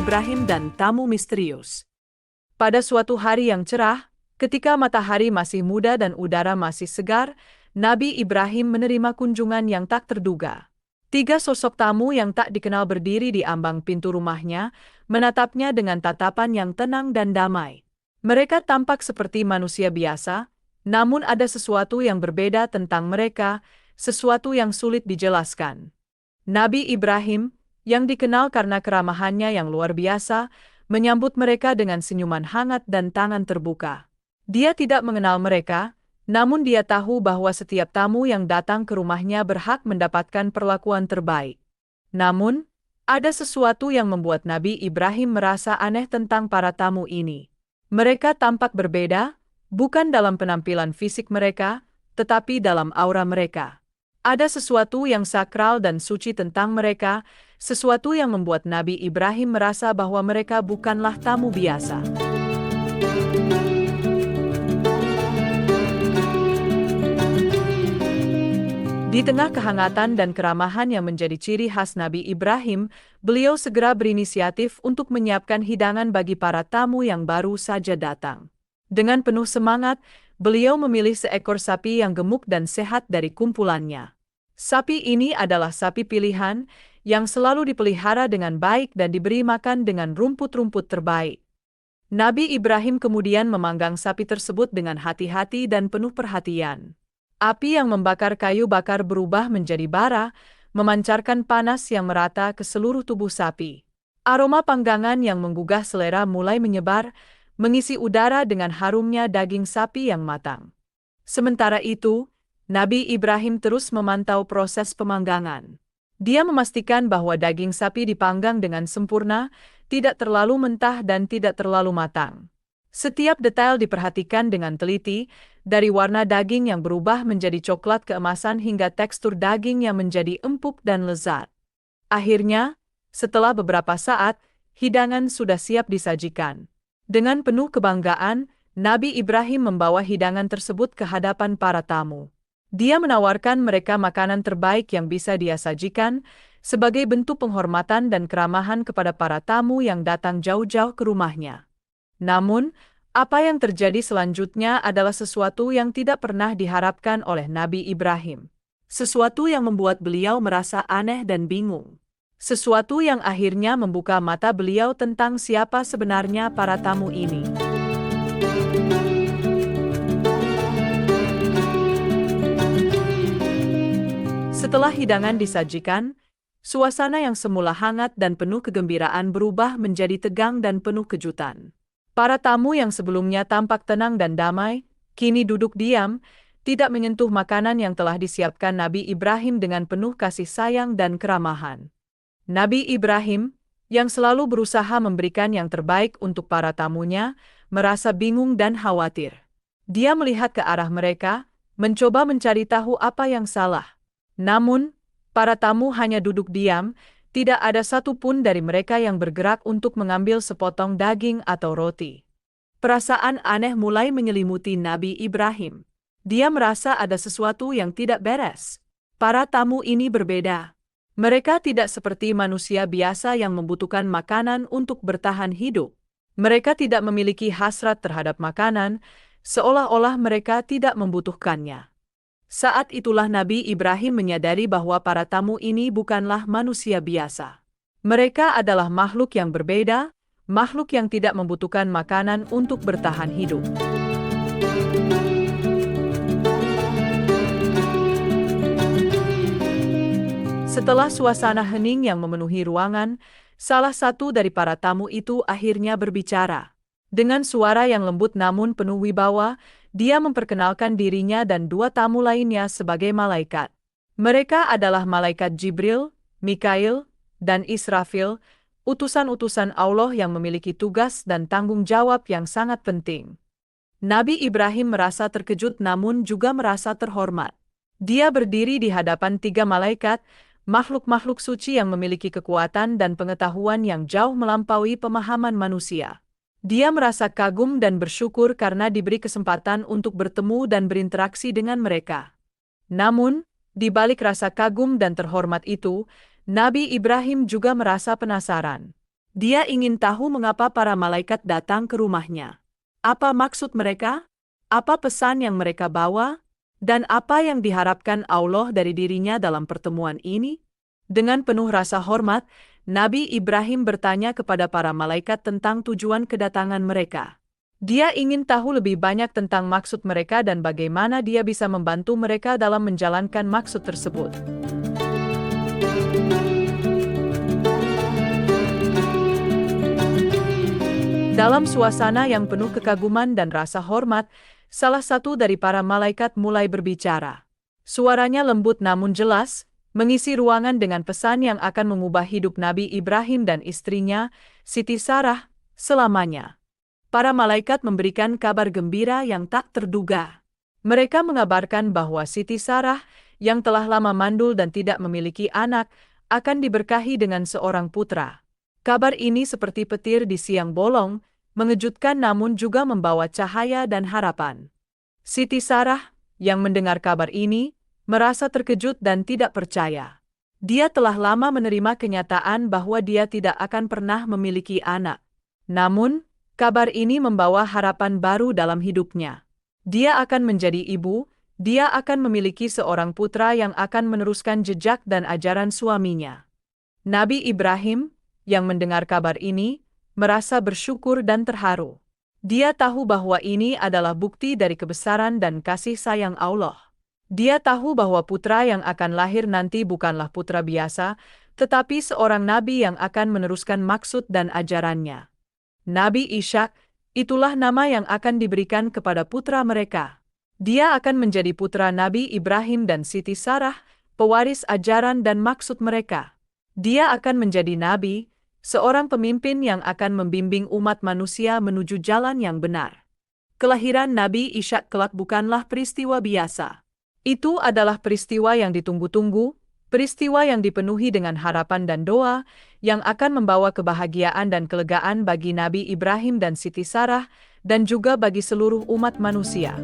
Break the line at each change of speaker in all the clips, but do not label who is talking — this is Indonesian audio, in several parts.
Ibrahim dan tamu misterius. Pada suatu hari yang cerah, ketika matahari masih muda dan udara masih segar, Nabi Ibrahim menerima kunjungan yang tak terduga. 3 sosok tamu yang tak dikenal berdiri di ambang pintu rumahnya, menatapnya dengan tatapan yang tenang dan damai. Mereka tampak seperti manusia biasa, namun ada sesuatu yang berbeda tentang mereka, sesuatu yang sulit dijelaskan. Nabi Ibrahim, yang dikenal karena keramahannya yang luar biasa, menyambut mereka dengan senyuman hangat dan tangan terbuka. Dia tidak mengenal mereka, namun dia tahu bahwa setiap tamu yang datang ke rumahnya berhak mendapatkan perlakuan terbaik. Namun, ada sesuatu yang membuat Nabi Ibrahim merasa aneh tentang para tamu ini. Mereka tampak berbeda, bukan dalam penampilan fisik mereka, tetapi dalam aura mereka. Ada sesuatu yang sakral dan suci tentang mereka, sesuatu yang membuat Nabi Ibrahim merasa bahwa mereka bukanlah tamu biasa. Di tengah kehangatan dan keramahan yang menjadi ciri khas Nabi Ibrahim, beliau segera berinisiatif untuk menyiapkan hidangan bagi para tamu yang baru saja datang. Dengan penuh semangat, beliau memilih seekor sapi yang gemuk dan sehat dari kumpulannya. Sapi ini adalah sapi pilihan yang selalu dipelihara dengan baik dan diberi makan dengan rumput-rumput terbaik. Nabi Ibrahim kemudian memanggang sapi tersebut dengan hati-hati dan penuh perhatian. Api yang membakar kayu bakar berubah menjadi bara, memancarkan panas yang merata ke seluruh tubuh sapi. Aroma panggangan yang menggugah selera mulai menyebar, mengisi udara dengan harumnya daging sapi yang matang. Sementara itu, Nabi Ibrahim terus memantau proses pemanggangan. Dia memastikan bahwa daging sapi dipanggang dengan sempurna, tidak terlalu mentah dan tidak terlalu matang. Setiap detail diperhatikan dengan teliti, dari warna daging yang berubah menjadi coklat keemasan hingga tekstur daging yang menjadi empuk dan lezat. Akhirnya, setelah beberapa saat, hidangan sudah siap disajikan. Dengan penuh kebanggaan, Nabi Ibrahim membawa hidangan tersebut ke hadapan para tamu. Dia menawarkan mereka makanan terbaik yang bisa dia sajikan, sebagai bentuk penghormatan dan keramahan kepada para tamu yang datang jauh-jauh ke rumahnya. Namun, apa yang terjadi selanjutnya adalah sesuatu yang tidak pernah diharapkan oleh Nabi Ibrahim. Sesuatu yang membuat beliau merasa aneh dan bingung. Sesuatu yang akhirnya membuka mata beliau tentang siapa sebenarnya para tamu ini. Setelah hidangan disajikan, suasana yang semula hangat dan penuh kegembiraan berubah menjadi tegang dan penuh kejutan. Para tamu yang sebelumnya tampak tenang dan damai, kini duduk diam, tidak menyentuh makanan yang telah disiapkan Nabi Ibrahim dengan penuh kasih sayang dan keramahan. Nabi Ibrahim, yang selalu berusaha memberikan yang terbaik untuk para tamunya, merasa bingung dan khawatir. Dia melihat ke arah mereka, mencoba mencari tahu apa yang salah. Namun, para tamu hanya duduk diam, tidak ada satupun dari mereka yang bergerak untuk mengambil sepotong daging atau roti. Perasaan aneh mulai menyelimuti Nabi Ibrahim. Dia merasa ada sesuatu yang tidak beres. Para tamu ini berbeda. Mereka tidak seperti manusia biasa yang membutuhkan makanan untuk bertahan hidup. Mereka tidak memiliki hasrat terhadap makanan, seolah-olah mereka tidak membutuhkannya. Saat itulah Nabi Ibrahim menyadari bahwa para tamu ini bukanlah manusia biasa. Mereka adalah makhluk yang berbeda, makhluk yang tidak membutuhkan makanan untuk bertahan hidup. Setelah suasana hening yang memenuhi ruangan, salah satu dari para tamu itu akhirnya berbicara. Dengan suara yang lembut namun penuh wibawa, dia memperkenalkan dirinya dan 2 tamu lainnya sebagai malaikat. Mereka adalah malaikat Jibril, Mikail, dan Israfil, utusan-utusan Allah yang memiliki tugas dan tanggung jawab yang sangat penting. Nabi Ibrahim merasa terkejut namun juga merasa terhormat. Dia berdiri di hadapan 3 malaikat, makhluk-makhluk suci yang memiliki kekuatan dan pengetahuan yang jauh melampaui pemahaman manusia. Dia merasa kagum dan bersyukur karena diberi kesempatan untuk bertemu dan berinteraksi dengan mereka. Namun, di balik rasa kagum dan terhormat itu, Nabi Ibrahim juga merasa penasaran. Dia ingin tahu mengapa para malaikat datang ke rumahnya. Apa maksud mereka? Apa pesan yang mereka bawa? Dan apa yang diharapkan Allah dari dirinya dalam pertemuan ini? Dengan penuh rasa hormat, Nabi Ibrahim bertanya kepada para malaikat tentang tujuan kedatangan mereka. Dia ingin tahu lebih banyak tentang maksud mereka dan bagaimana dia bisa membantu mereka dalam menjalankan maksud tersebut. Dalam suasana yang penuh kekaguman dan rasa hormat, salah satu dari para malaikat mulai berbicara. Suaranya lembut namun jelas, mengisi ruangan dengan pesan yang akan mengubah hidup Nabi Ibrahim dan istrinya, Siti Sarah, selamanya. Para malaikat memberikan kabar gembira yang tak terduga. Mereka mengabarkan bahwa Siti Sarah, yang telah lama mandul dan tidak memiliki anak, akan diberkahi dengan seorang putra. Kabar ini seperti petir di siang bolong, mengejutkan namun juga membawa cahaya dan harapan. Siti Sarah, yang mendengar kabar ini, merasa terkejut dan tidak percaya. Dia telah lama menerima kenyataan bahwa dia tidak akan pernah memiliki anak. Namun, kabar ini membawa harapan baru dalam hidupnya. Dia akan menjadi ibu, dia akan memiliki seorang putra yang akan meneruskan jejak dan ajaran suaminya. Nabi Ibrahim, yang mendengar kabar ini, merasa bersyukur dan terharu. Dia tahu bahwa ini adalah bukti dari kebesaran dan kasih sayang Allah. Dia tahu bahwa putra yang akan lahir nanti bukanlah putra biasa, tetapi seorang nabi yang akan meneruskan maksud dan ajarannya. Nabi Ishak, itulah nama yang akan diberikan kepada putra mereka. Dia akan menjadi putra Nabi Ibrahim dan Siti Sarah, pewaris ajaran dan maksud mereka. Dia akan menjadi nabi, seorang pemimpin yang akan membimbing umat manusia menuju jalan yang benar. Kelahiran Nabi Ishak kelak bukanlah peristiwa biasa. Itu adalah peristiwa yang ditunggu-tunggu, peristiwa yang dipenuhi dengan harapan dan doa, yang akan membawa kebahagiaan dan kelegaan bagi Nabi Ibrahim dan Siti Sarah, dan juga bagi seluruh umat manusia.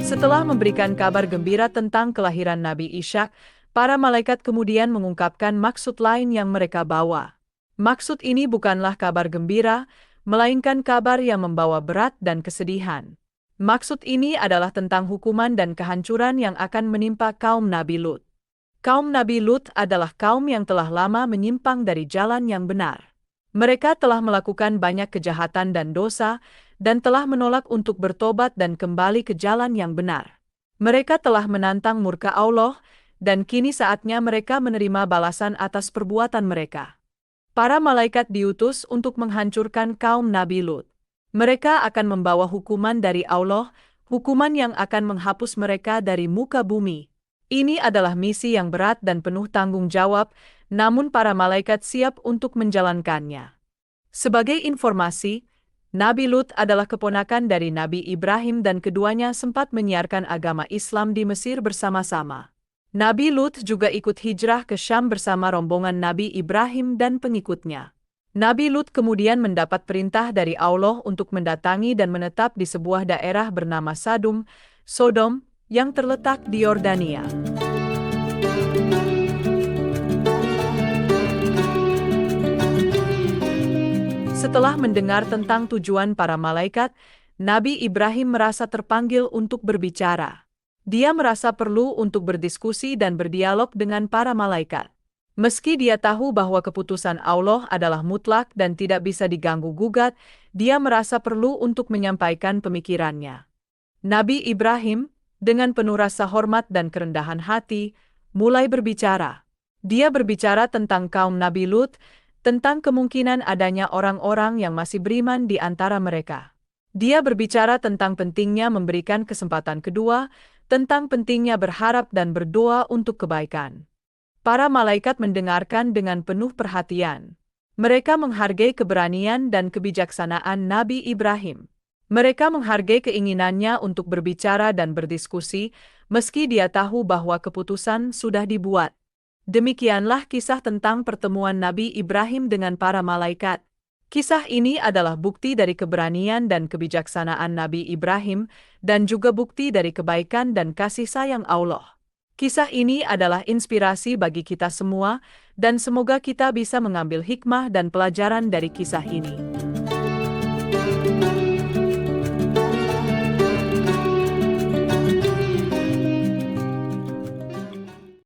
Setelah memberikan kabar gembira tentang kelahiran Nabi Ishak, para malaikat kemudian mengungkapkan maksud lain yang mereka bawa. Maksud ini bukanlah kabar gembira, melainkan kabar yang membawa berat dan kesedihan. Maksud ini adalah tentang hukuman dan kehancuran yang akan menimpa kaum Nabi Lut. Kaum Nabi Lut adalah kaum yang telah lama menyimpang dari jalan yang benar. Mereka telah melakukan banyak kejahatan dan dosa, dan telah menolak untuk bertobat dan kembali ke jalan yang benar. Mereka telah menantang murka Allah, dan kini saatnya mereka menerima balasan atas perbuatan mereka. Para malaikat diutus untuk menghancurkan kaum Nabi Lut. Mereka akan membawa hukuman dari Allah, hukuman yang akan menghapus mereka dari muka bumi. Ini adalah misi yang berat dan penuh tanggung jawab, namun para malaikat siap untuk menjalankannya. Sebagai informasi, Nabi Lut adalah keponakan dari Nabi Ibrahim dan keduanya sempat menyiarkan agama Islam di Mesir bersama-sama. Nabi Lut juga ikut hijrah ke Syam bersama rombongan Nabi Ibrahim dan pengikutnya. Nabi Lut kemudian mendapat perintah dari Allah untuk mendatangi dan menetap di sebuah daerah bernama Sodom, yang terletak di Yordania. Setelah mendengar tentang tujuan para malaikat, Nabi Ibrahim merasa terpanggil untuk berbicara. Dia merasa perlu untuk berdiskusi dan berdialog dengan para malaikat. Meski dia tahu bahwa keputusan Allah adalah mutlak dan tidak bisa diganggu-gugat, dia merasa perlu untuk menyampaikan pemikirannya. Nabi Ibrahim, dengan penuh rasa hormat dan kerendahan hati, mulai berbicara. Dia berbicara tentang kaum Nabi Lut, tentang kemungkinan adanya orang-orang yang masih beriman di antara mereka. Dia berbicara tentang pentingnya memberikan kesempatan kedua, tentang pentingnya berharap dan berdoa untuk kebaikan. Para malaikat mendengarkan dengan penuh perhatian. Mereka menghargai keberanian dan kebijaksanaan Nabi Ibrahim. Mereka menghargai keinginannya untuk berbicara dan berdiskusi, meski dia tahu bahwa keputusan sudah dibuat. Demikianlah kisah tentang pertemuan Nabi Ibrahim dengan para malaikat. Kisah ini adalah bukti dari keberanian dan kebijaksanaan Nabi Ibrahim, dan juga bukti dari kebaikan dan kasih sayang Allah. Kisah ini adalah inspirasi bagi kita semua, dan semoga kita bisa mengambil hikmah dan pelajaran dari kisah ini.